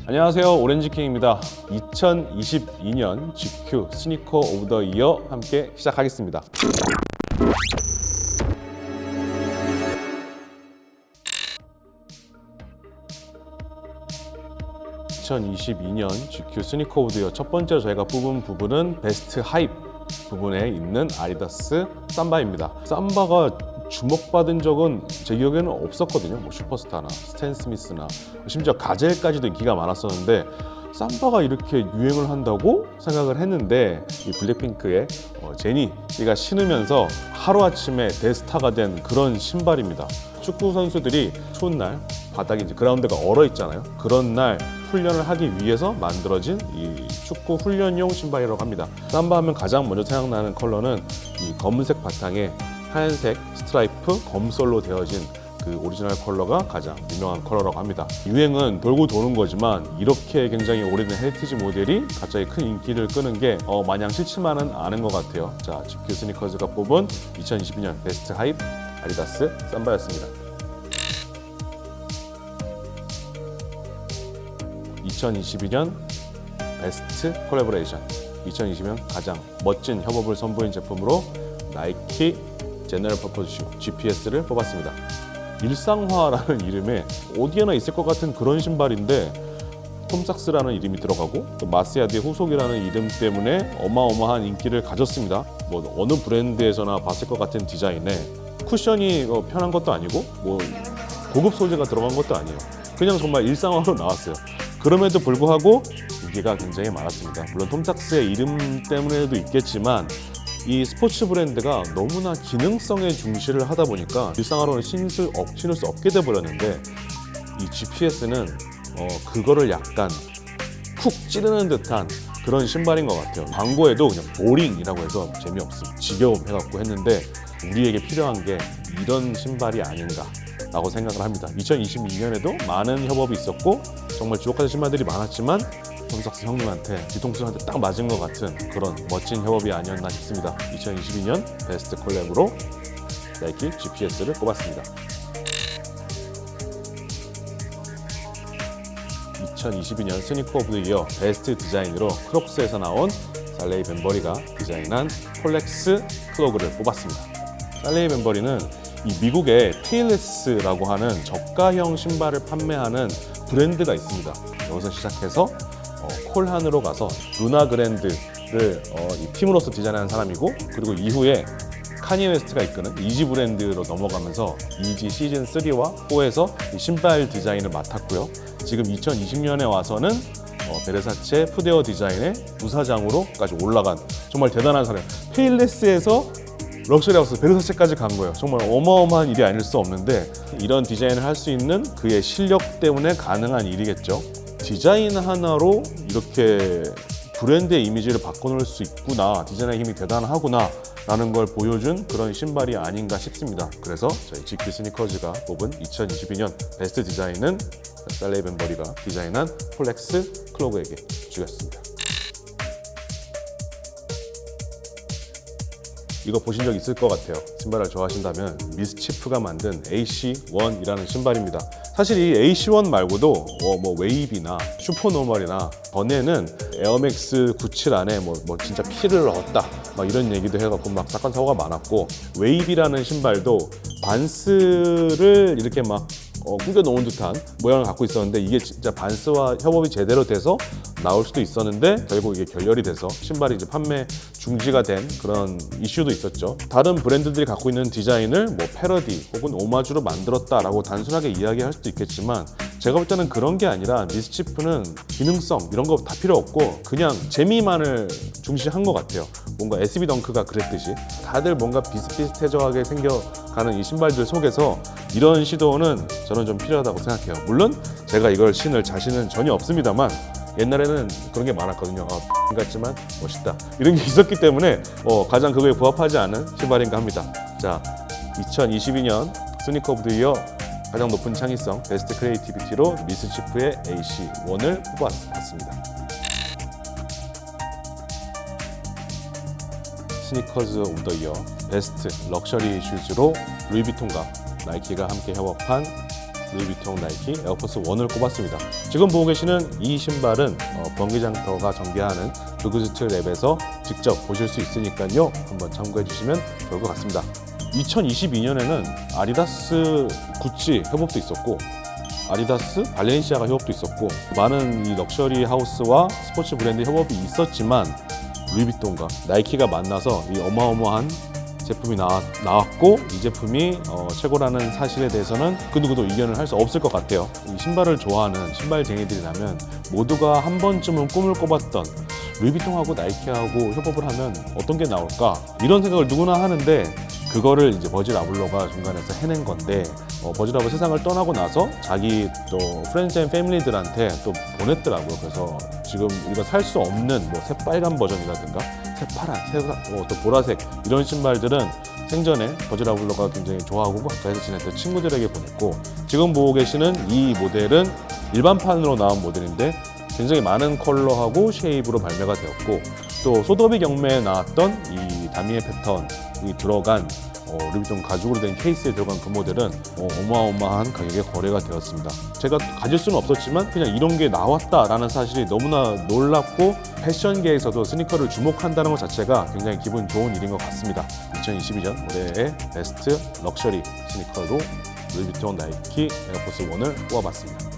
안녕하세요, 오렌지킹입니다. 2022년 GQ 스니커 오브 더 이어 함께 시작하겠습니다. (2022년) GQ 스니커 오브 더 이어 첫 번째로 저희가 뽑은 부분은 베스트 하입 부분에 있는 아디다스 삼바입니다. 삼바가 주목받은 적은 제 기억에는 없었거든요. 뭐 슈퍼스타나 스탠 스미스나 심지어 가젤까지도 인기가 많았었는데 삼바가 이렇게 유행을 한다고 생각을 했는데 이 블랙핑크의 제니 씨가 신으면서 하루아침에 대스타가 된 그런 신발입니다. 축구 선수들이 추운 날 바닥이 이제 그라운드가 얼어 있잖아요. 그런 날 훈련을 하기 위해서 만들어진 이 축구 훈련용 신발이라고 합니다. 삼바 하면 가장 먼저 생각나는 컬러는 이 검은색 바탕에 하얀색 스트라이프 검솔로 되어진 그 오리지널 컬러가 가장 유명한 컬러라고 합니다. 유행은 돌고 도는 거지만 이렇게 굉장히 오래된 헤리티지 모델이 갑자기 큰 인기를 끄는 게 마냥 싫지만은 않은 것 같아요. 자, GQ 스니커즈가 뽑은 2022년 베스트 하입 아디다스 삼바였습니다. 2022년 베스트 콜라보레이션, 2022년 가장 멋진 협업을 선보인 제품으로 나이키 제너럴 퍼포즈 슈 GPS를 뽑았습니다. 일상화라는 이름에 어디에나 있을 것 같은 그런 신발인데 톰삭스라는 이름이 들어가고 또 마스야드의 후속이라는 이름 때문에 어마어마한 인기를 가졌습니다. 뭐 어느 브랜드에서나 봤을 것 같은 디자인에 쿠션이 편한 것도 아니고 뭐 고급 소재가 들어간 것도 아니에요. 그냥 정말 일상화로 나왔어요. 그럼에도 불구하고 인기가 굉장히 많았습니다. 물론 톰삭스의 이름 때문에도 있겠지만 이 스포츠 브랜드가 너무나 기능성에 중시를 하다 보니까 일상화로는 신을 수 없게 돼버렸는데 이 GPS는 그거를 약간 쿡 찌르는 듯한 그런 신발인 것 같아요. 광고에도 그냥 보링이라고 해서 재미없음, 지겨움 해갖고 했는데 우리에게 필요한 게 이런 신발이 아닌가 라고 생각을 합니다. 2022년에도 많은 협업이 있었고 정말 주목하는 신발들이 많았지만 톰삭스 형님한테 뒤통수한테 딱 맞은 것 같은 그런 멋진 협업이 아니었나 싶습니다. 2022년 베스트 콜랩으로 나이키 GPS를 뽑았습니다. 2022년 스니커 오브 더 이어 베스트 디자인으로 크록스에서 나온 살레이 벤버리가 디자인한 폴렉스 클로그를 뽑았습니다. 살레이 벤버리는 이 미국의 테일레스라고 하는 저가형 신발을 판매하는 브랜드가 있습니다. 여기서 시작해서 콜한으로 가서 루나 그랜드를 이 팀으로서 디자인한 사람이고, 그리고 이후에 카니에 웨스트가 이끄는 이지 브랜드로 넘어가면서 이지 시즌 3와 4에서 이 신발 디자인을 맡았고요. 지금 2020년에 와서는 베르사체 푸데오 디자인의 부사장으로까지 올라간 정말 대단한 사람. 테일레스에서 럭셔리 하우스 베르사체까지 간 거예요. 정말 어마어마한 일이 아닐 수 없는데 이런 디자인을 할 수 있는 그의 실력 때문에 가능한 일이겠죠. 디자인 하나로 이렇게 브랜드의 이미지를 바꿔놓을 수 있구나, 디자인의 힘이 대단하구나 라는 걸 보여준 그런 신발이 아닌가 싶습니다. 그래서 저희 GQ 스니커즈가 뽑은 2022년 베스트 디자인은 살레이 벤버리가 디자인한 폴렉스 클로그에게 주겠습니다. 이거 보신 적 있을 것 같아요. 신발을 좋아하신다면 미스치프가 만든 AC1이라는 신발입니다. 사실 이 AC1 말고도 뭐 웨이비나 슈퍼노멀이나 전에는 에어맥스 97 안에 뭐 진짜 피를 얻었다 막 이런 얘기도 해갖고 막 사건 사고가 많았고, 웨이비라는 신발도 반스를 이렇게 막 꾸겨 놓은 듯한 모양을 갖고 있었는데 이게 진짜 반스와 협업이 제대로 돼서 나올 수도 있었는데 결국 이게 결렬이 돼서 신발이 이제 판매 중지가 된 그런 이슈도 있었죠. 다른 브랜드들이 갖고 있는 디자인을 뭐 패러디 혹은 오마주로 만들었다라고 단순하게 이야기할 수도 있겠지만 제가 볼 때는 그런 게 아니라 미스치프는 기능성 이런 거 다 필요 없고 그냥 재미만을 중시한 것 같아요. 뭔가 SB 덩크가 그랬듯이 다들 뭔가 비슷비슷해져가게 생겨가는 이 신발들 속에서 이런 시도는 저는 좀 필요하다고 생각해요. 물론 제가 이걸 신을 자신은 전혀 없습니다만 옛날에는 그런 게 많았거든요. 같지만 멋있다 이런 게 있었기 때문에 가장 그거에 부합하지 않은 신발인가 합니다. 자, 2022년 스니커 오브 더 이어 가장 높은 창의성 베스트 크리에이티비티로 미스치프의 AC1을 뽑아봤습니다. 스니커즈 오브 더 이어 베스트 럭셔리 슈즈로 루이비통과 나이키가 함께 협업한 루이비통 나이키 에어포스 1을 꼽았습니다. 지금 보고 계시는 이 신발은 번개장터가 전개하는 브그즈트 랩에서 직접 보실 수 있으니까요. 한번 참고해 주시면 좋을 것 같습니다. 2022년에는 아디다스, 구찌 협업도 있었고 아디다스, 발렌시아가 협업도 있었고 많은 이 럭셔리 하우스와 스포츠 브랜드 협업이 있었지만 루이비통과 나이키가 만나서 이 어마어마한 제품이 나왔고 이 제품이 최고라는 사실에 대해서는 그 누구도 이견을 할 수 없을 것 같아요. 이 신발을 좋아하는 신발쟁이들이라면 모두가 한 번쯤은 꿈을 꿔봤던 루이비통하고 나이키하고 협업을 하면 어떤 게 나올까 이런 생각을 누구나 하는데 그거를 이제 버질 아블로가 중간에서 해낸 건데 버질 아블로 세상을 떠나고 나서 자기 또 프렌즈 앤 패밀리들한테 또 보냈더라고요. 그래서 지금 우리가 살 수 없는 뭐 새빨간 버전이라든가 새파란, 또 보라색 이런 신발들은 생전에 버질 아블로가 굉장히 좋아하고 가까이서 지냈던 친구들에게 보냈고 지금 보고 계시는 이 모델은 일반판으로 나온 모델인데 굉장히 많은 컬러하고 쉐입으로 발매가 되었고 또 소더비 경매에 나왔던 이 다미에 패턴이 들어간 루이비통 가죽으로 된 케이스에 들어간 그 모델은 어마어마한 가격에 거래가 되었습니다. 제가 가질 수는 없었지만 그냥 이런 게 나왔다라는 사실이 너무나 놀랍고 패션계에서도 스니커를 주목한다는 것 자체가 굉장히 기분 좋은 일인 것 같습니다. 2022년 올해의 베스트 럭셔리 스니커로 루이비통 나이키 에어포스 1을 뽑아봤습니다.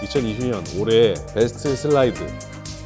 2020년 올해의 베스트 슬라이드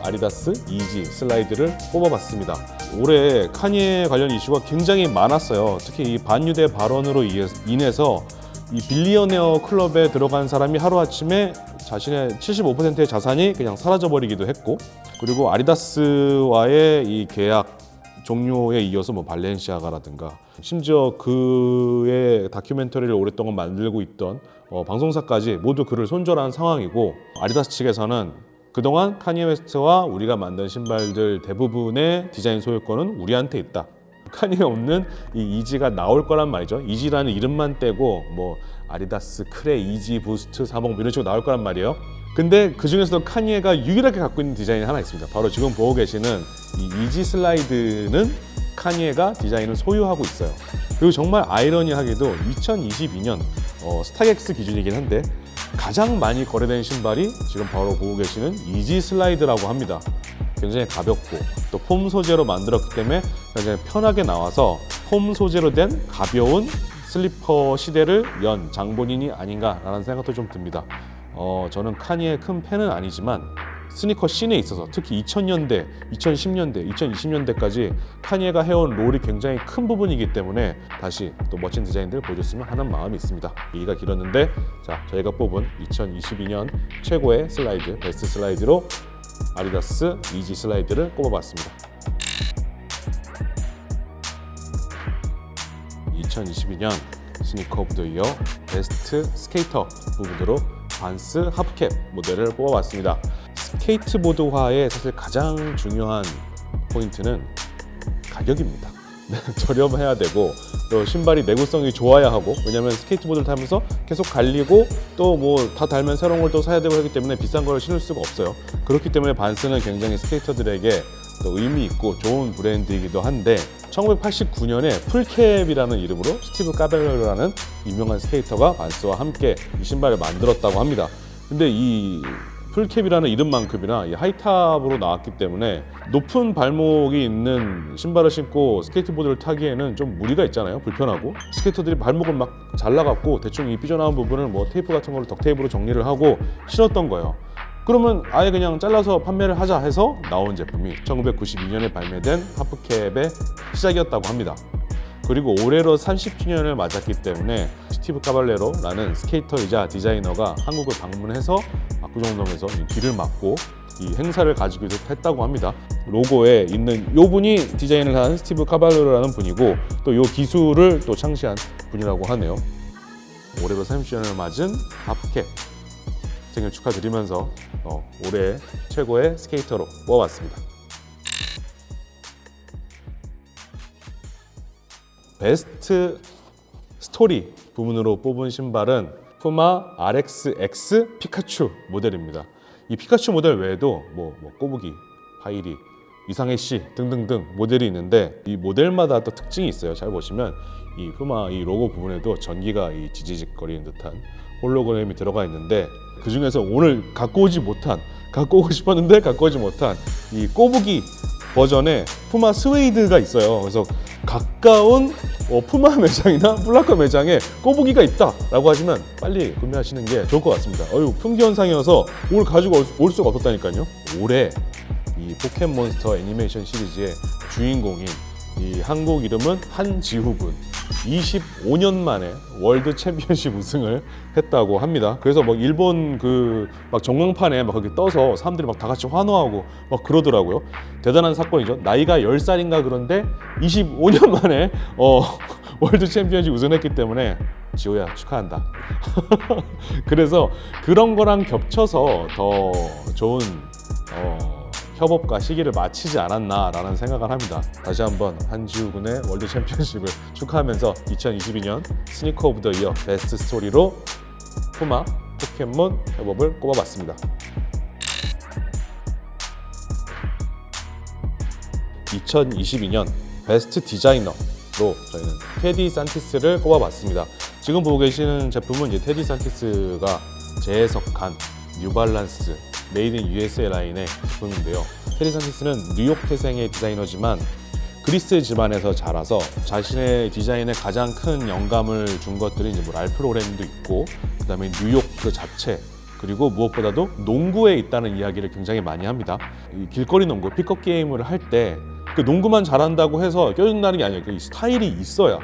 아디다스 이지 슬라이드를 뽑아봤습니다. 올해 카니에 관련 이슈가 굉장히 많았어요. 특히 이 반유대 발언으로 인해서 이 빌리어네어 클럽에 들어간 사람이 하루아침에 자신의 75%의 자산이 그냥 사라져버리기도 했고 그리고 아디다스와의 이 계약 종료에 이어서 뭐 발렌시아가라든가 심지어 그의 다큐멘터리를 오랫동안 만들고 있던 방송사까지 모두 그를 손절한 상황이고 아디다스 측에서는 그동안 카니에 웨스트와 우리가 만든 신발들 대부분의 디자인 소유권은 우리한테 있다. 카니에 없는 이 이지가 나올 거란 말이죠. 이지라는 이름만 떼고 뭐 아디다스 크레 이지 부스트 40 이런 식으로 나올 거란 말이에요. 근데 그 중에서도 카니에가 유일하게 갖고 있는 디자인이 하나 있습니다. 바로 지금 보고 계시는 이 이지 슬라이드는 카니에가 디자인을 소유하고 있어요. 그리고 정말 아이러니하게도 2022년 스타렉스 기준이긴 한데 가장 많이 거래된 신발이 지금 바로 보고 계시는 이지 슬라이드라고 합니다. 굉장히 가볍고 또 폼 소재로 만들었기 때문에 굉장히 편하게 나와서 폼 소재로 된 가벼운 슬리퍼 시대를 연 장본인이 아닌가라는 생각도 좀 듭니다. 저는 카니의 큰 팬은 아니지만 스니커 씬에 있어서 특히 2000년대, 2010년대, 2020년대까지 카니에가 해온 롤이 굉장히 큰 부분이기 때문에 다시 또 멋진 디자인들 보여줬으면 하는 마음이 있습니다. 얘기가 길었는데 자 저희가 뽑은 2022년 최고의 슬라이드, 베스트 슬라이드로 아디다스 이지 슬라이드를 꼽아봤습니다. 2022년 스니커 오브 더 이어 베스트 스케이터 부분으로 반스 하프캡 모델을 뽑아봤습니다. 스케이트보드화의 사실 가장 중요한 포인트는 가격입니다. 저렴해야 되고 또 신발이 내구성이 좋아야 하고 왜냐하면 스케이트보드를 타면서 계속 갈리고 또 뭐 다 달면 새로운 걸 또 사야 되고 하기 때문에 비싼 걸 신을 수가 없어요. 그렇기 때문에 반스는 굉장히 스케이터들에게 또 의미 있고 좋은 브랜드이기도 한데 1989년에 풀캡이라는 이름으로 스티브 카벨러라는 유명한 스케이터가 반스와 함께 이 신발을 만들었다고 합니다. 근데 이 풀캡이라는 이름만큼이나 이 하이탑으로 나왔기 때문에 높은 발목이 있는 신발을 신고 스케이트보드를 타기에는 좀 무리가 있잖아요. 불편하고 스케이터들이 발목을 막 잘라갖고 대충 이 삐져나온 부분을 뭐 테이프 같은 걸로 덕테이프로 정리를 하고 신었던 거예요. 그러면 아예 그냥 잘라서 판매를 하자 해서 나온 제품이 1992년에 발매된 하프캡의 시작이었다고 합니다. 그리고 올해로 30주년을 맞았기 때문에 스티브 카발레로라는 스케이터이자 디자이너가 한국을 방문해서 압구정동에서 뒤를 막고 이 행사를 가지고 했다고 합니다. 로고에 있는 이 분이 디자인을 한 스티브 카발레로라는 분이고 또 이 기술을 또 창시한 분이라고 하네요. 올해로 30주년을 맞은 하프캡 생일 축하드리면서 올해 최고의 스케이터로 뽑아봤습니다. 베스트 스토리 부분으로 뽑은 신발은 푸마 RXX 피카츄 모델입니다. 이 피카츄 모델 외에도 뭐 꼬부기, 파이리 이상해 C 등등등 모델이 있는데 이 모델마다 또 특징이 있어요. 잘 보시면 이 푸마 이 로고 부분에도 전기가 이 지지직거리는 듯한 홀로그램이 들어가 있는데 그 중에서 오늘 갖고 오고 싶었는데 갖고 오지 못한 이 꼬부기 버전의 푸마 스웨이드가 있어요. 그래서 가까운 푸마 매장이나 플라카 매장에 꼬부기가 있다라고 하시면 빨리 구매하시는 게 좋을 것 같습니다. 품귀 현상이어서 오늘 가지고 올 수가 없었다니까요. 올해 이 포켓몬스터 애니메이션 시리즈의 주인공인 이 한국 이름은 한지훈군 25년 만에 월드 챔피언십 우승을 했다고 합니다. 그래서 막 일본 막 전광판에 막 거기 떠서 사람들이 막 다 같이 환호하고 막 그러더라고요. 대단한 사건이죠. 나이가 10살인가 그런데 25년 만에 월드 챔피언십 우승했기 때문에 지호야 축하한다. 그래서 그런 거랑 겹쳐서 더 좋은 협업과 시기를 마치지 않았나라는 생각을 합니다. 다시 한번 한지우 군의 월드 챔피언십을 축하하면서 2022년 스니커 오브 더 이어 베스트 스토리로 푸마 포켓몬 협업을 꼽아봤습니다. 2022년 베스트 디자이너로 저희는 테디 산티스를 꼽아봤습니다. 지금 보고 계시는 제품은 이제 테디 산티스가 재해석한 뉴발란스 메이드 인 USA 라인의 제품인데요. 테디 산티스는 뉴욕 태생의 디자이너지만 그리스 집안에서 자라서 자신의 디자인에 가장 큰 영감을 준 것들이 이제 뭐 랄프 로렌도 있고 그다음에 뉴욕 그 자체 그리고 무엇보다도 농구에 있다는 이야기를 굉장히 많이 합니다. 이 길거리 농구 픽업 게임을 할 때 그 농구만 잘한다고 해서 껴준다는 게 아니에요. 그 스타일이 있어야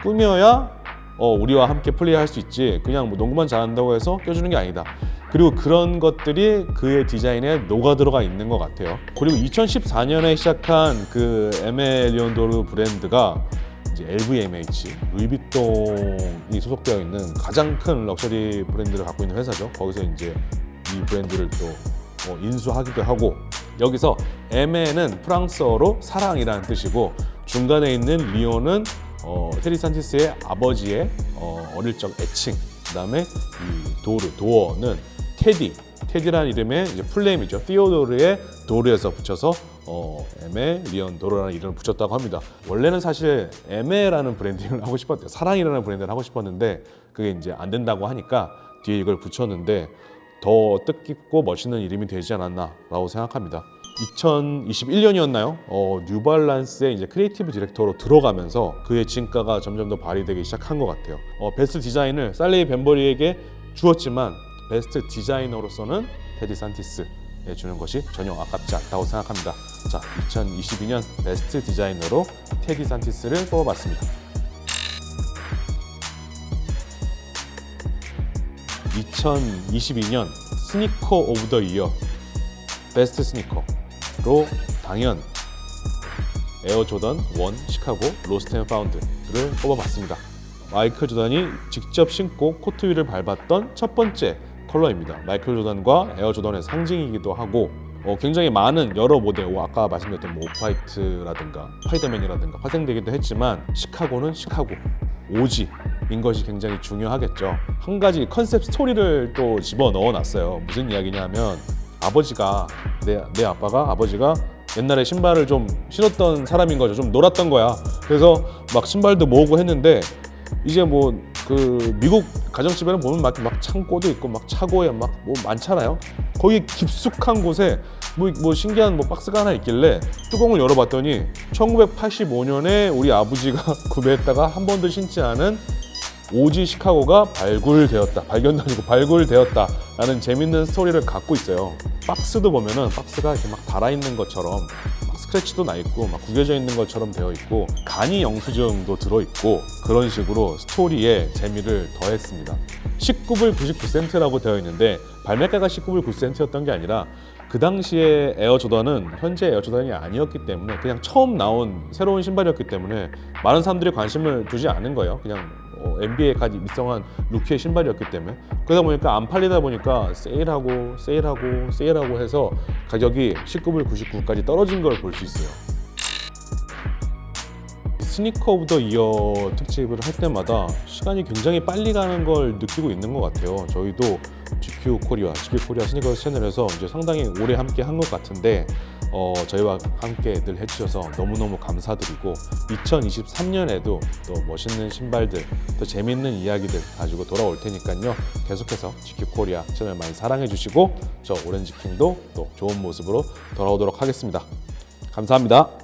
꾸며야 우리와 함께 플레이할 수 있지 그냥 뭐 농구만 잘한다고 해서 껴주는 게 아니다. 그리고 그런 것들이 그의 디자인에 녹아 들어가 있는 것 같아요. 그리고 2014년에 시작한 그 에메 리온도르 브랜드가 이제 LVMH, 루이비통이 소속되어 있는 가장 큰 럭셔리 브랜드를 갖고 있는 회사죠. 거기서 이제 이 브랜드를 또 인수하기도 하고 여기서 에메는 프랑스어로 사랑이라는 뜻이고 중간에 있는 리온은 테디 산티스의 아버지의 어릴 적 애칭 그다음에 이 도어는 테디라는 이름의 이제 풀네임이죠. 티오도르의 도르에서 붙여서 에메 리온 도르라는 이름을 붙였다고 합니다. 원래는 사실 에메라는 브랜딩을 하고 싶었대요. 사랑이라는 브랜드를 하고 싶었는데 그게 이제 안 된다고 하니까 뒤에 이걸 붙였는데 더 뜻깊고 멋있는 이름이 되지 않았나라고 생각합니다. 2021년이었나요? 뉴발란스의 이제 크리에이티브 디렉터로 들어가면서 그의 진가가 점점 더 발휘되기 시작한 것 같아요. 베스트 디자인을 살레이 벤버리에게 주었지만 베스트 디자이너로서는 테디 산티스에 주는 것이 전혀 아깝지 않다고 생각합니다. 자, 2022년 베스트 디자이너로 테디 산티스를 뽑아봤습니다. 2022년 스니커 오브 더 이어 베스트 스니커로 당연 에어 조던 1 시카고 로스트 앤 파운드를 뽑아봤습니다. 마이클 조던이 직접 신고 코트 위를 밟았던 첫 번째 컬러입니다. 마이클 조던과 에어 조던의 상징이기도 하고 굉장히 많은 여러 모델, 아까 말씀드렸던 뭐 오프화이트라든가 스파이더맨이라든가 파생되기도 했지만 시카고는 시카고 오지인 것이 굉장히 중요하겠죠. 한 가지 컨셉 스토리를 또 집어넣어 놨어요. 무슨 이야기냐면 내 아버지가 옛날에 신발을 좀 신었던 사람인 거죠. 좀 놀았던 거야. 그래서 막 신발도 모으고 했는데 이제 뭐 그 미국 가정집에는 보면 막 창고도 있고 막 차고에 막 뭐 많잖아요. 거기 깊숙한 곳에 뭐 신기한 뭐 박스가 하나 있길래 뚜껑을 열어봤더니 1985년에 우리 아버지가 구매했다가 한 번도 신지 않은 오지 시카고가 발견도 아니고 발굴되었다라는 재밌는 스토리를 갖고 있어요. 박스도 보면은 박스가 이렇게 막 달아있는 것처럼 막 스크래치도 나 있고 막 구겨져 있는 것처럼 되어 있고 간이 영수증도 들어있고 그런 식으로 스토리에 재미를 더했습니다. 19불 99센트라고 되어 있는데 발매가가 19불 9센트였던 게 아니라 그 당시에 에어 조던은 현재 에어 조던이 아니었기 때문에 그냥 처음 나온 새로운 신발이었기 때문에 많은 사람들이 관심을 두지 않은 거예요. 그냥 NBA까지 입성한 루키의 신발이었기 때문에 그러다 보니까 안 팔리다 보니까 세일하고 해서 가격이 19불 99까지 떨어진 걸 볼 수 있어요. 스니커 오브 더 이어 특집을 할 때마다 시간이 굉장히 빨리 가는 걸 느끼고 있는 것 같아요. 저희도 GQ 코리아 스니커 채널에서 이제 상당히 오래 함께 한 것 같은데 저희와 함께 늘 해주셔서 너무너무 감사드리고 2023년에도 또 멋있는 신발들, 또 재밌는 이야기들 가지고 돌아올 테니까요. 계속해서 GQ 코리아 채널 많이 사랑해 주시고 저 오렌지킹도 또 좋은 모습으로 돌아오도록 하겠습니다. 감사합니다.